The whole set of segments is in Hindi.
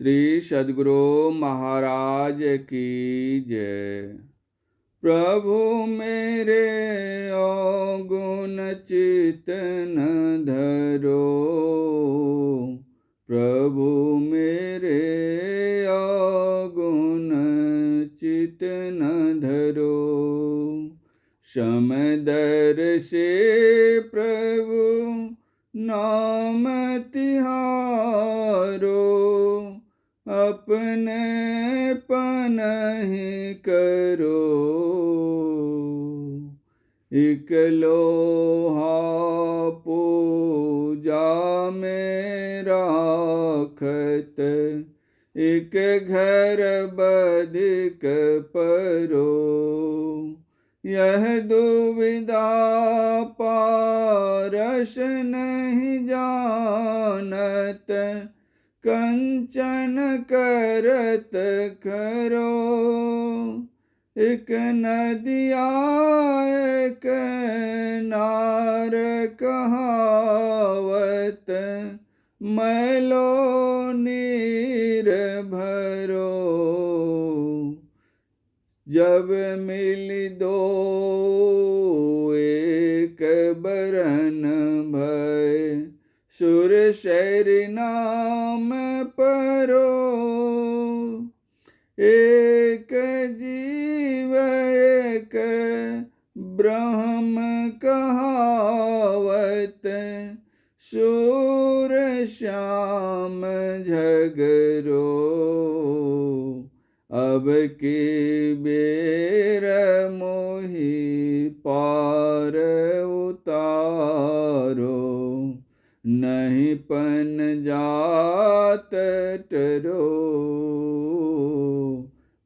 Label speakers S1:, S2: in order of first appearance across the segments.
S1: श्री सद्गुरु महाराज की जय। प्रभु मेरे अवगुण चित्त न धरो, प्रभु मेरे अवगुण चित्त न धरो। समदर से प्रभु नाम तिहारो, अपने पन ही करो। एक लोहा पूजा में राखत, एक घर बधिक परो। यह दुविधा पारस नहीं जानत, कंचन करत करो। एक नदिया एक नार कहावत, मैलो नीर भरो। जब मिल दो एक बरन भय, सुर शैरी नाम परो। एक जीव एक ब्रह्म कहावत, सूर श्याम झगरो। अब की बेर मोहि पार उतारो, नहीं पन जात टरो।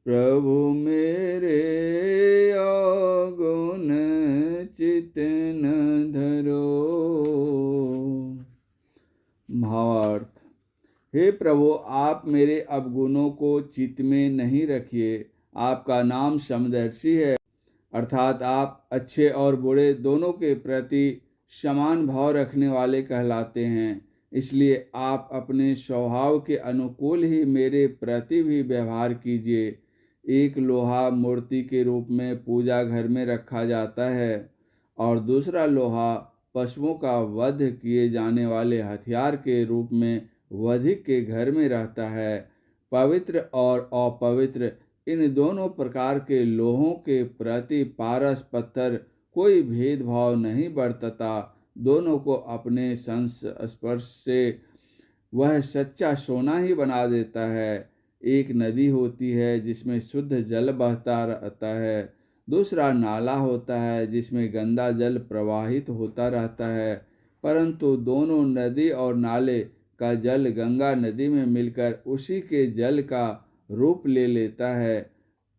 S1: प्रभु मेरे अवगुण चित्त न धरो। भावार्थ। हे प्रभु, आप मेरे अवगुणों को चित्त में नहीं रखिए। आपका नाम समदर्शी है, अर्थात आप अच्छे और बुरे दोनों के प्रति समान भाव रखने वाले कहलाते हैं। इसलिए आप अपने स्वभाव के अनुकूल ही मेरे प्रति भी व्यवहार कीजिए। एक लोहा मूर्ति के रूप में पूजा घर में रखा जाता है और दूसरा लोहा पशुओं का वध किए जाने वाले हथियार के रूप में वधिक के घर में रहता है। पवित्र और अपवित्र इन दोनों प्रकार के लोहों के प्रति पारस पत्थर कोई भेदभाव नहीं बरतता। दोनों को अपने संस्पर्श से वह सच्चा सोना ही बना देता है। एक नदी होती है जिसमें शुद्ध जल बहता रहता है, दूसरा नाला होता है जिसमें गंदा जल प्रवाहित होता रहता है। परंतु दोनों नदी और नाले का जल गंगा नदी में मिलकर उसी के जल का रूप ले लेता है,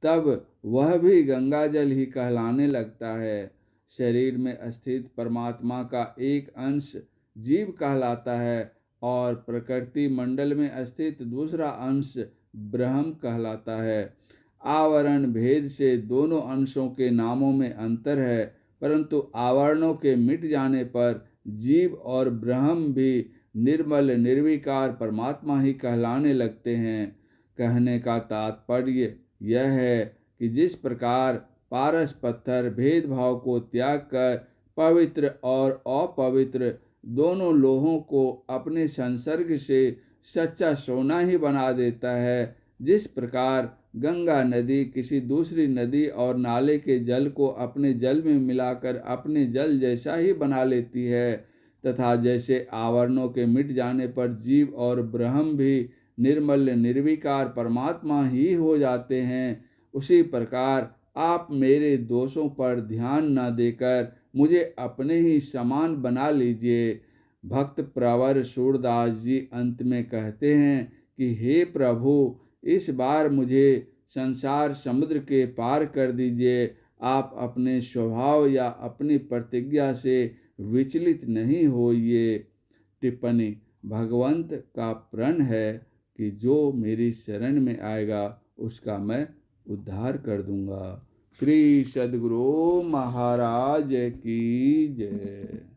S1: तब वह भी गंगा जल ही कहलाने लगता है। शरीर में स्थित परमात्मा का एक अंश जीव कहलाता है और प्रकृति मंडल में स्थित दूसरा अंश ब्रह्म कहलाता है। आवरण भेद से दोनों अंशों के नामों में अंतर है, परंतु आवरणों के मिट जाने पर जीव और ब्रह्म भी निर्मल निर्विकार परमात्मा ही कहलाने लगते हैं। कहने का तात्पर्य यह है कि जिस प्रकार पारस पत्थर भेदभाव को त्याग कर पवित्र और अपवित्र दोनों लोहों को अपने संसर्ग से सच्चा सोना ही बना देता है, जिस प्रकार गंगा नदी किसी दूसरी नदी और नाले के जल को अपने जल में मिलाकर अपने जल जैसा ही बना लेती है, तथा जैसे आवरणों के मिट जाने पर जीव और ब्रह्म भी निर्मल निर्विकार परमात्मा ही हो जाते हैं, उसी प्रकार आप मेरे दोषों पर ध्यान न देकर मुझे अपने ही समान बना लीजिए। भक्त प्रवर सूरदास जी अंत में कहते हैं कि हे प्रभु, इस बार मुझे संसार समुद्र के पार कर दीजिए। आप अपने स्वभाव या अपनी प्रतिज्ञा से विचलित नहीं होइए। टिप्पणी। भगवंत का प्रण है कि जो मेरी शरण में आएगा उसका मैं उद्धार कर दूंगा। श्री सद्गुरु महाराज की जय।